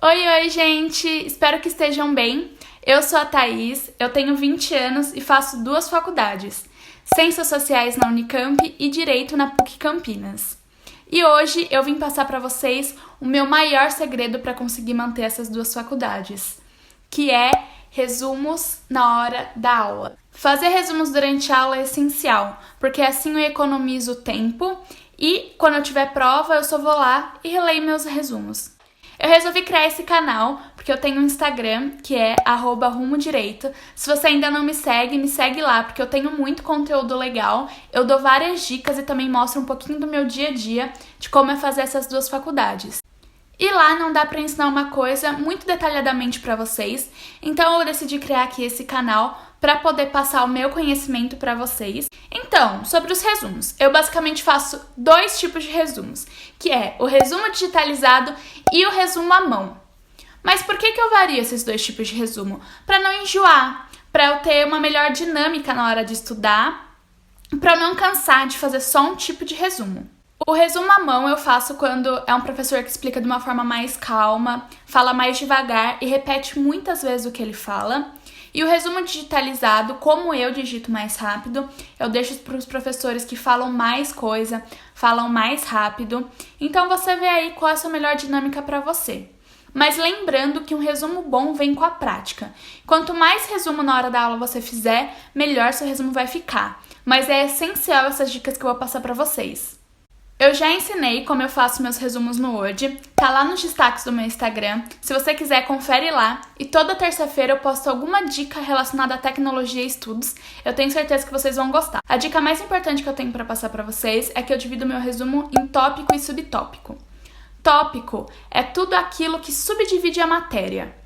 Oi, gente! Espero que estejam bem. Eu sou a Thaís, eu tenho 20 anos e faço 2 faculdades, Ciências Sociais na Unicamp e Direito na PUC Campinas. E hoje eu vim passar para vocês o meu maior segredo para conseguir manter essas 2 faculdades, que é resumos na hora da aula. Fazer resumos durante a aula é essencial, porque assim eu economizo tempo e quando eu tiver prova eu só vou lá e releio meus resumos. Eu resolvi criar esse canal porque eu tenho um Instagram que é @rumodireito. Se você ainda não me segue lá porque eu tenho muito conteúdo legal. Eu dou várias dicas e também mostro um pouquinho do meu dia a dia de como é fazer essas 2 faculdades. E lá não dá para ensinar uma coisa muito detalhadamente para vocês, então eu decidi criar aqui esse canal para poder passar o meu conhecimento para vocês. Então, sobre os resumos, eu basicamente faço 2 tipos de resumos, que é o resumo digitalizado e o resumo à mão. Mas por que eu vario esses 2 tipos de resumo? Para não enjoar, para eu ter uma melhor dinâmica na hora de estudar, para eu não cansar de fazer só um tipo de resumo. O resumo à mão eu faço quando é um professor que explica de uma forma mais calma, fala mais devagar e repete muitas vezes o que ele fala. E o resumo digitalizado, como eu digito mais rápido, eu deixo para os professores que falam mais coisa, falam mais rápido. Então você vê aí qual é a sua melhor dinâmica para você. Mas lembrando que um resumo bom vem com a prática. Quanto mais resumo na hora da aula você fizer, melhor seu resumo vai ficar. Mas é essencial essas dicas que eu vou passar para vocês. Eu já ensinei como eu faço meus resumos no Word, tá lá nos destaques do meu Instagram. Se você quiser, confere lá. E toda terça-feira eu posto alguma dica relacionada à tecnologia e estudos. Eu tenho certeza que vocês vão gostar. A dica mais importante que eu tenho para passar para vocês é que eu divido meu resumo em tópico e subtópico. Tópico é tudo aquilo que subdivide a matéria.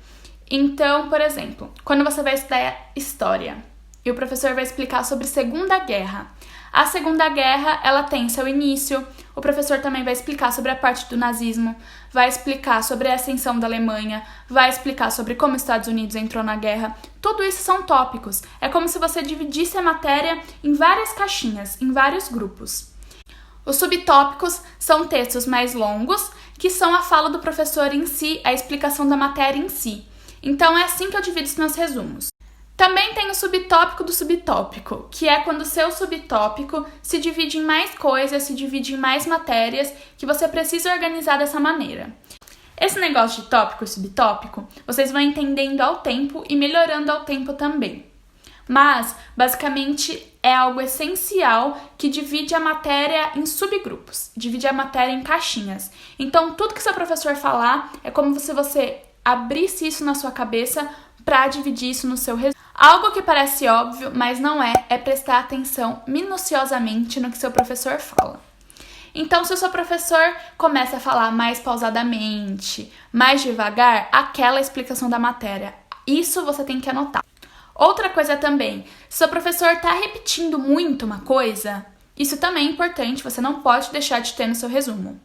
Então, por exemplo, quando você vai estudar história e o professor vai explicar sobre Segunda Guerra. A Segunda Guerra, ela tem seu início, o professor também vai explicar sobre a parte do nazismo, vai explicar sobre a ascensão da Alemanha, vai explicar sobre como os Estados Unidos entrou na guerra. Tudo isso são tópicos. É como se você dividisse a matéria em várias caixinhas, em vários grupos. Os subtópicos são textos mais longos, que são a fala do professor em si, a explicação da matéria em si. Então é assim que eu divido os meus resumos. Também tem o subtópico do subtópico, que é quando o seu subtópico se divide em mais coisas, se divide em mais matérias, que você precisa organizar dessa maneira. Esse negócio de tópico e subtópico, vocês vão entendendo ao tempo e melhorando ao tempo também. Mas, basicamente, é algo essencial que divide a matéria em subgrupos, divide a matéria em caixinhas. Então, tudo que seu professor falar é como se você abrisse isso na sua cabeça para dividir isso no seu resumo. Algo que parece óbvio, mas não é prestar atenção minuciosamente no que seu professor fala. Então, se o seu professor começa a falar mais pausadamente, mais devagar, aquela explicação da matéria, isso você tem que anotar. Outra coisa também, se o seu professor está repetindo muito uma coisa, isso também é importante, você não pode deixar de ter no seu resumo.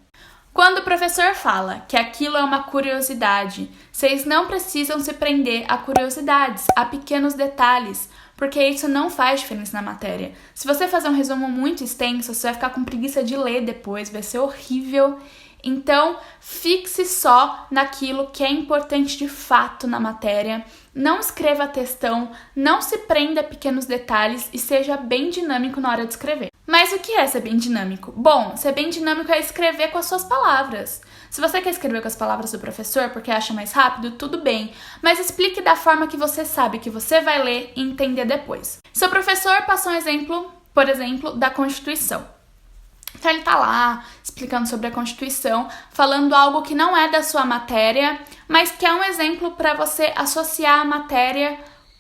Quando o professor fala que aquilo é uma curiosidade, vocês não precisam se prender a curiosidades, a pequenos detalhes, porque isso não faz diferença na matéria. Se você fazer um resumo muito extenso, você vai ficar com preguiça de ler depois, vai ser horrível. Então, fixe só naquilo que é importante de fato na matéria. Não escreva textão, não se prenda a pequenos detalhes e seja bem dinâmico na hora de escrever. Mas o que é ser bem dinâmico? Bom, ser bem dinâmico é escrever com as suas palavras. Se você quer escrever com as palavras do professor porque acha mais rápido, tudo bem. Mas explique da forma que você sabe que você vai ler e entender depois. Seu professor passou um exemplo, por exemplo, da Constituição. Então ele tá lá explicando sobre a Constituição, falando algo que não é da sua matéria, mas que é um exemplo para você associar a matéria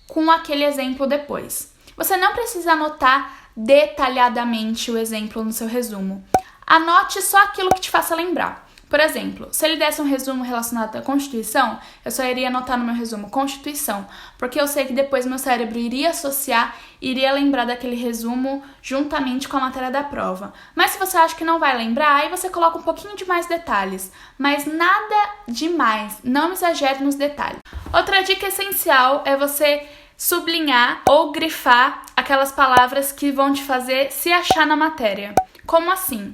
com aquele exemplo depois. Você não precisa anotar detalhadamente o exemplo no seu resumo. Anote só aquilo que te faça lembrar. Por exemplo, se ele desse um resumo relacionado à Constituição, eu só iria anotar no meu resumo Constituição, porque eu sei que depois meu cérebro iria associar, iria lembrar daquele resumo juntamente com a matéria da prova. Mas se você acha que não vai lembrar, aí você coloca um pouquinho de mais detalhes, mas nada demais, não exagere nos detalhes. Outra dica essencial é você sublinhar ou grifar aquelas palavras que vão te fazer se achar na matéria. Como assim?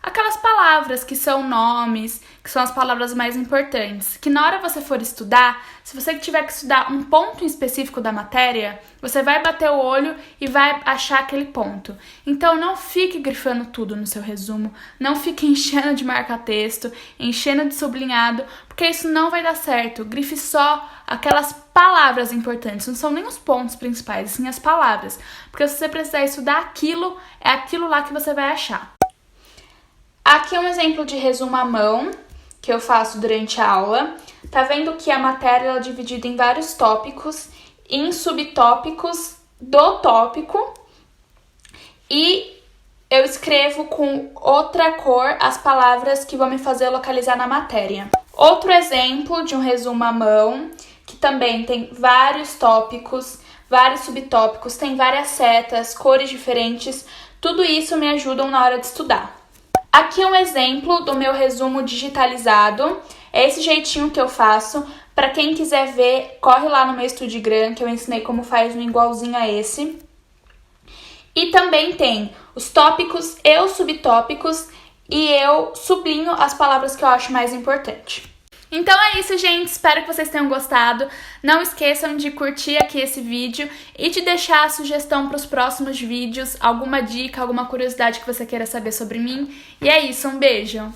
aquelas palavras que são nomes, que são as palavras mais importantes. Que na hora você for estudar, se você tiver que estudar um ponto em específico da matéria, você vai bater o olho e vai achar aquele ponto. Então não fique grifando tudo no seu resumo, não fique enchendo de marca-texto, enchendo de sublinhado, porque isso não vai dar certo. Grife só aquelas palavras importantes, não são nem os pontos principais, sim as palavras. Porque se você precisar estudar aquilo, é aquilo lá que você vai achar. Aqui é um exemplo de resumo à mão que eu faço durante a aula. Tá vendo que a matéria ela é dividida em vários tópicos, em subtópicos do tópico, e eu escrevo com outra cor as palavras que vão me fazer localizar na matéria. Outro exemplo de um resumo à mão, que também tem vários tópicos, vários subtópicos, tem várias setas, cores diferentes, tudo isso me ajudam na hora de estudar. Aqui é um exemplo do meu resumo digitalizado, é esse jeitinho que eu faço. Para quem quiser ver, corre lá no meu Studigram, que eu ensinei como faz um igualzinho a esse. E também tem os tópicos e os subtópicos, e eu sublinho as palavras que eu acho mais importante. Então é isso, gente. Espero que vocês tenham gostado. Não esqueçam de curtir aqui esse vídeo e de deixar a sugestão para os próximos vídeos, alguma dica, alguma curiosidade que você queira saber sobre mim. E é isso, um beijo!